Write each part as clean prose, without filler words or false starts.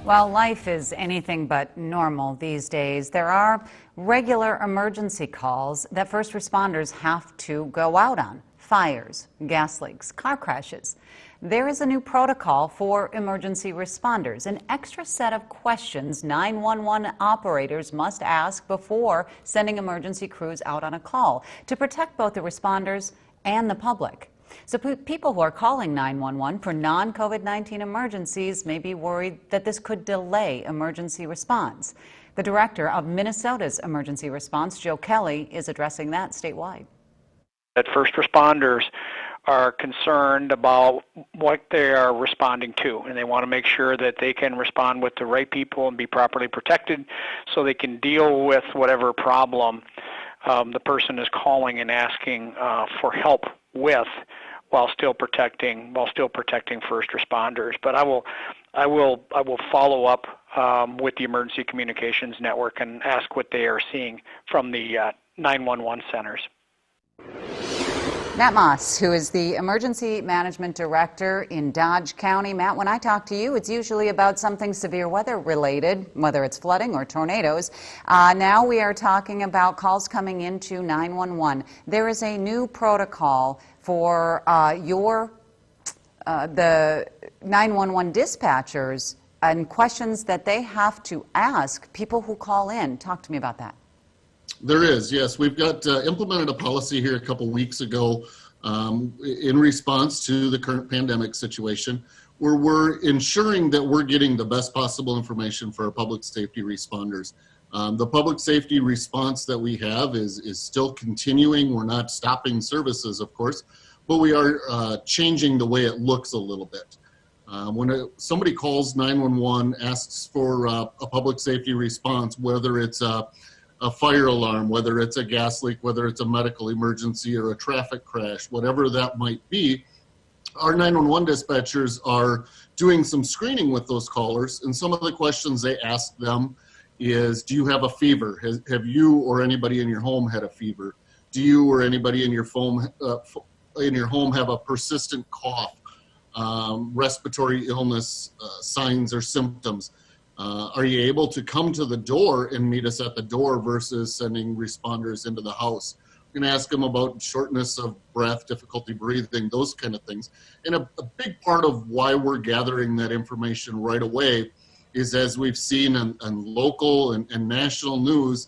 While life is anything but normal these days, there are regular emergency calls that first responders have to go out on. Fires, gas leaks, car crashes. There is a new protocol for emergency responders, an extra set of questions 911 operators must ask before sending emergency crews out on a call to protect both the responders and the public. So people who are calling 911 for non-COVID-19 emergencies may be worried that this could delay emergency response. The director of Minnesota's emergency response, Joe Kelly, is addressing that statewide. That first responders are concerned about what they are responding to, and they want to make sure that they can respond with the right people and be properly protected so they can deal with whatever problem the person is calling and asking for help with, while still protecting first responders. But I will follow up with the emergency communications network and ask what they are seeing from the 911 centers. Matt Maas, who is the Emergency Management Director in Dodge County. Matt, when I talk to you, it's usually about something severe weather related, whether it's flooding or tornadoes. Now we are talking about calls coming into 911. There is a new protocol for the 911 dispatchers and questions that they have to ask people who call in. Talk to me about that. There is, yes. We've got implemented a policy here a couple weeks ago in response to the current pandemic situation, where we're ensuring that we're getting the best possible information for our public safety responders. The public safety response that we have is still continuing. We're not stopping services, of course, but we are changing the way it looks a little bit. When somebody calls 911, asks for a public safety response, whether it's a fire alarm, whether it's a gas leak, whether it's a medical emergency or a traffic crash, whatever that might be, our 911 dispatchers are doing some screening with those callers, and some of the questions they ask them is, do you have a fever? Have you or anybody in your home had a fever? Do you or anybody in your home have a persistent cough, respiratory illness signs or symptoms? Are you able to come to the door and meet us at the door versus sending responders into the house? We're going to ask them about shortness of breath, difficulty breathing, those kind of things. And a big part of why we're gathering that information right away is, as we've seen on local and national news,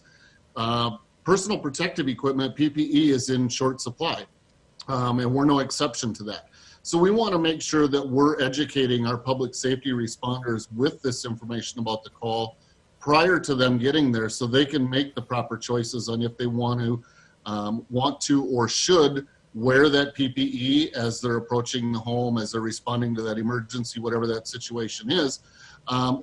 personal protective equipment, PPE, is in short supply. And we're no exception to that. So we want to make sure that we're educating our public safety responders with this information about the call prior to them getting there, so they can make the proper choices on if they want to or should wear that PPE as they're approaching the home, as they're responding to that emergency, whatever that situation is,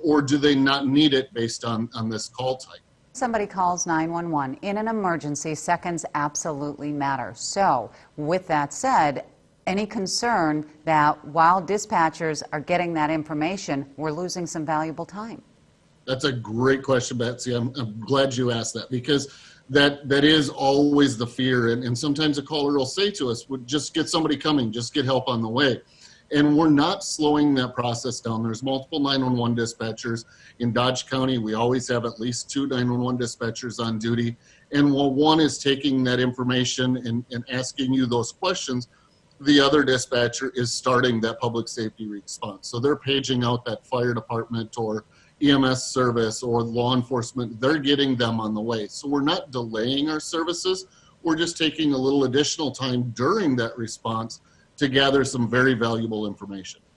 or do they not need it based on this call type. Somebody calls 911 in an emergency, seconds absolutely matter. So with that said, any concern that while dispatchers are getting that information, we're losing some valuable time? That's a great question, Betsy. I'm glad you asked that, because that is always the fear. And sometimes a caller will say to us, well, just get somebody coming, just get help on the way. And we're not slowing that process down. There's multiple 911 dispatchers. In Dodge County, we always have at least 2 911 dispatchers on duty. And while one is taking that information and asking you those questions, the other dispatcher is starting that public safety response. So they're paging out that fire department or EMS service or law enforcement. They're getting them on the way. So we're not delaying our services. We're just taking a little additional time during that response to gather some very valuable information.